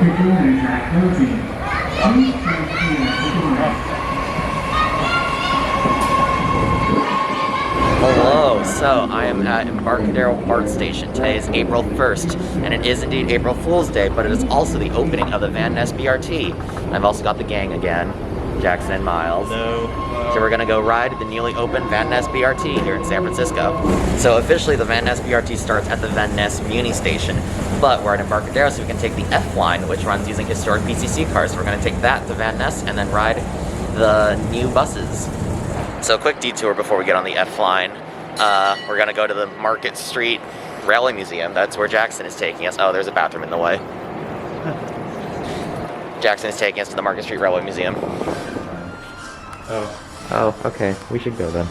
doors are closing. Please stay clear of the doors. Hello, so I am at Embarcadero BART station. Today is April 1st, and it is indeed April Fool's Day, but it is also the opening of the Van Ness BRT. I've also got the gang again, Jackson and Miles. Hello. So we're gonna go ride the newly opened Van Ness BRT here in San Francisco. So officially the Van Ness BRT starts at the Van Ness Muni station, but we're at Embarcadero so we can take the F line, which runs using historic PCC cars. So we're gonna take that to Van Ness and then ride the new buses. So a quick detour before we get on the F line. We're gonna go to the Market Street Railway Museum. That's where Jackson is taking us. Oh, there's a bathroom in the way. Jackson is taking us to the Market Street Railway Museum. Oh, okay. We should go then.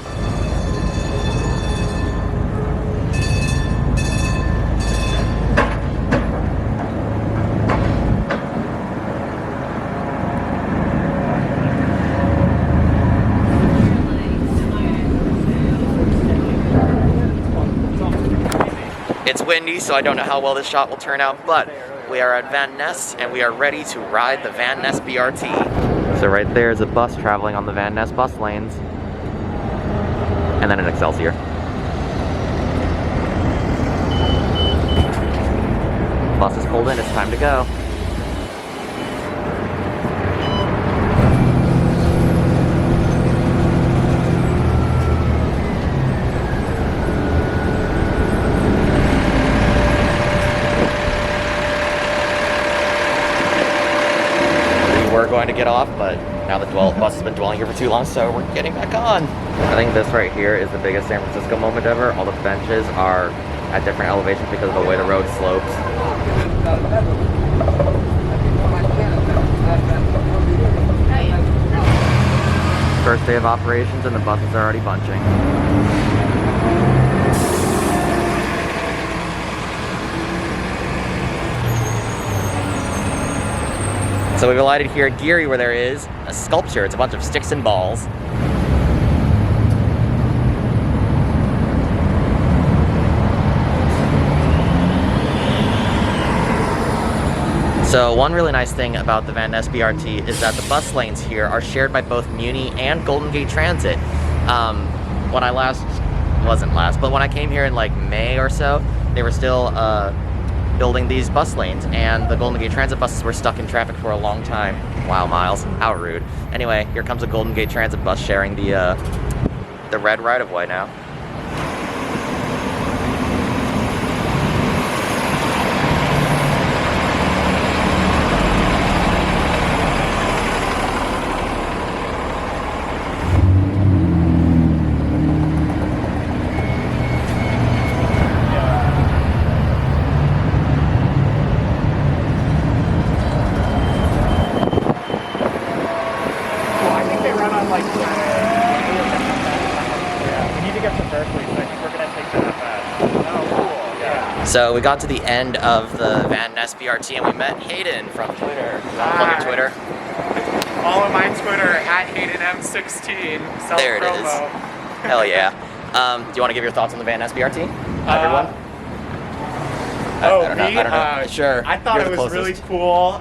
It's windy, so I don't know how well this shot will turn out, but we are at Van Ness, and we are ready to ride the Van Ness BRT. So right there is a bus traveling on the Van Ness bus lanes, and then an Excelsior. Bus is pulled in, it's time to go. We're going to get off, but now the bus has been dwelling here for too long, so we're getting back on. I think this right here is the biggest San Francisco moment ever. All the benches are at different elevations because of the way the road slopes. First day of operations and the buses are already bunching. So we've alighted here at Geary where there is a sculpture. It's a bunch of sticks and balls. So one really nice thing about the Van Ness BRT is that the bus lanes here are shared by both Muni and Golden Gate Transit. When I when I came here in like May or so, they were still building these bus lanes, and the Golden Gate Transit buses were stuck in traffic for a long time. Wow, Miles, how rude. Anyway, here comes a Golden Gate Transit bus sharing the red right-of-way now. So we got to the end of the Van Ness BRT and we met Hayden from Twitter. Plug your Twitter. Follow my Twitter at HaydenM16. There it is. Hell yeah. Do you want to give your thoughts on the Van Ness BRT? Everyone? I don't know. Sure. I thought it was really cool.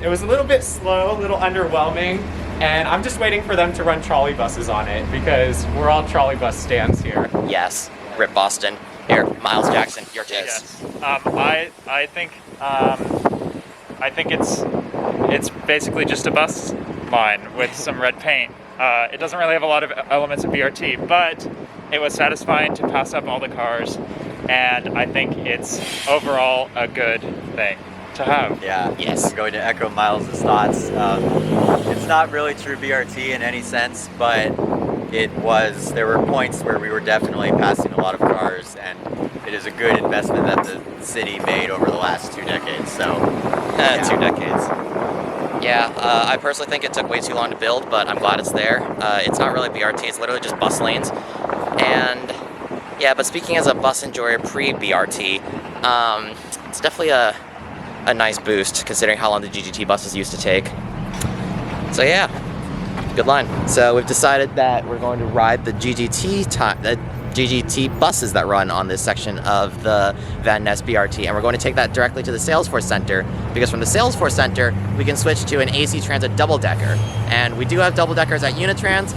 It was a little bit slow, a little underwhelming, and I'm just waiting for them to run trolley buses on it because we're all trolley bus stands here. Yes. Rip Boston. Here, Miles Jackson, your takes. Yes. I think it's basically just a bus line with some red paint. It doesn't really have a lot of elements of BRT, but it was satisfying to pass up all the cars, and I think it's overall a good thing to have. Yeah, yes. I'm going to echo Miles' thoughts. It's not really true BRT in any sense, but there were points where we were definitely passing a lot of cars, and it is a good investment that the city made over the last 2 decades, so. Yeah. 2 decades. Yeah, I personally think it took way too long to build, but I'm glad it's there. It's not really BRT, it's literally just bus lanes. And yeah, but speaking as a bus enjoyer pre-BRT, it's definitely a nice boost considering how long the GGT buses used to take. So yeah. Good line. So we've decided that we're going to ride the GGT GGT buses that run on this section of the Van Ness BRT, and we're going to take that directly to the Salesforce Center, because from the Salesforce Center we can switch to an AC Transit double-decker. And we do have double-deckers at Unitrans,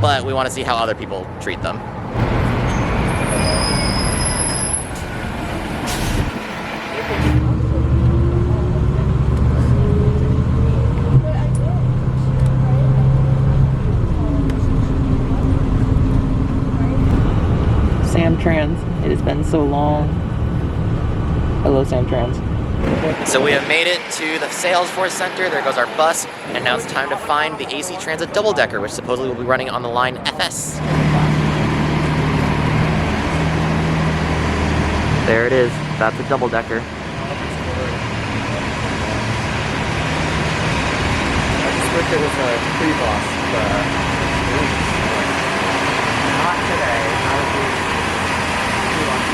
but we want to see how other people treat them. Samtrans. It has been so long. Hello, Samtrans. So we have made it to the Salesforce Center. There goes our bus, and now it's time to find the AC Transit double-decker, which supposedly will be running on the line FS. There it is. That's a double-decker. I just wish it was a pre-bus, but not today. I would be too lucky.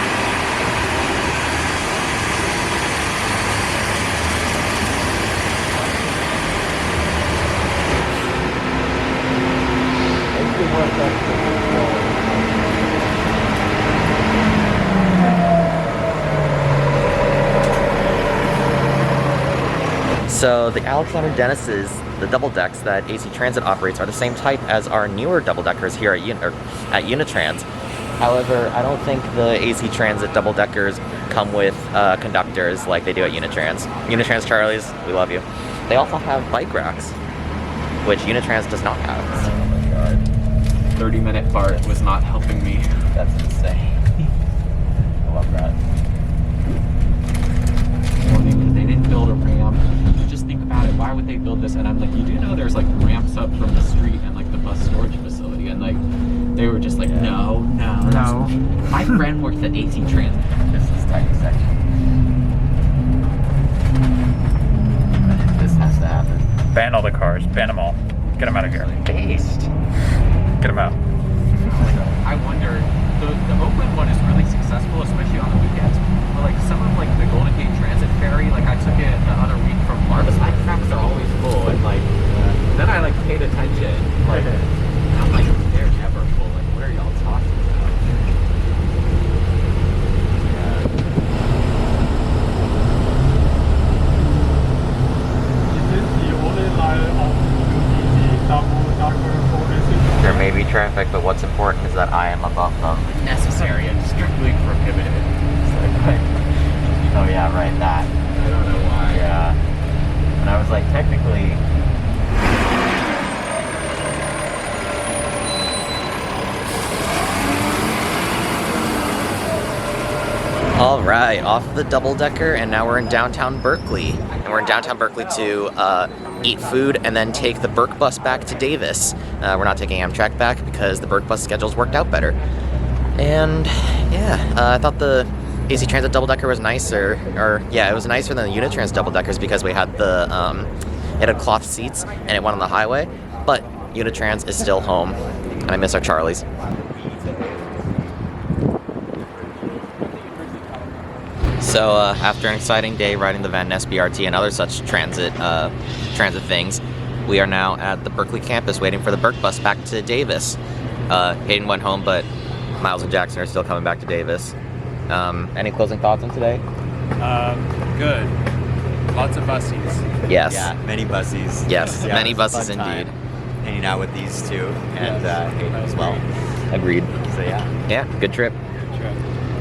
So the Alexander Dennis's, the double decks that AC Transit operates, are the same type as our newer double deckers here at Unitrans. However, I don't think the AC Transit double deckers come with conductors like they do at Unitrans. Unitrans Charlies, we love you. They also have bike racks, which Unitrans does not have. Oh my god. 30-minute BART was not helping me. That's insane. I love that. They didn't build a ramp. Just think about it. Why would they build this? And I'm like, you do know there's like ramps up from the street and like the bus storage facility, and like they were just like, no. My friend works at AC Transit. This is tiny section. This has to happen. Ban all the cars. Ban them all. Get them out of here. Based. Get them out. I wonder, the Oakland one is really successful, especially on the weekends. But like some of like the Golden Gate Transit ferry, like I took it the other week from Marvis. My tracks are always full, and like then I like paid attention. Like and I'm like, they're never full. Like what are y'all talking about? There may be traffic, but what's important is that I am above them. Necessary and strictly prohibited. It's like, Oh yeah, right, that. I don't know why. Yeah. And I was like, technically... All right, off the double-decker, and now we're in downtown Berkeley. And we're in downtown Berkeley to eat food and then take the Berk bus back to Davis. We're not taking Amtrak back because the Berk bus schedules worked out better. And yeah, I thought the AC Transit double-decker was nicer, it was nicer than the Unitrans double-deckers because we had it had cloth seats and it went on the highway, but Unitrans is still home, and I miss our Charlies. So after an exciting day riding the Van Ness BRT and other such transit things, we are now at the Berkeley campus waiting for the Berk bus back to Davis. Hayden went home, but Miles and Jackson are still coming back to Davis. Any closing thoughts on today? Good. Lots of bussies. Yes. Yeah, many buses. Yes, Yeah, many it was a buses fun time indeed. Hanging out with these two and Hayden as well. Agreed. So yeah. Yeah, good trip.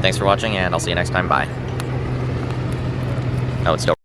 Thanks for watching, and I'll see you next time. Bye. Oh, it's still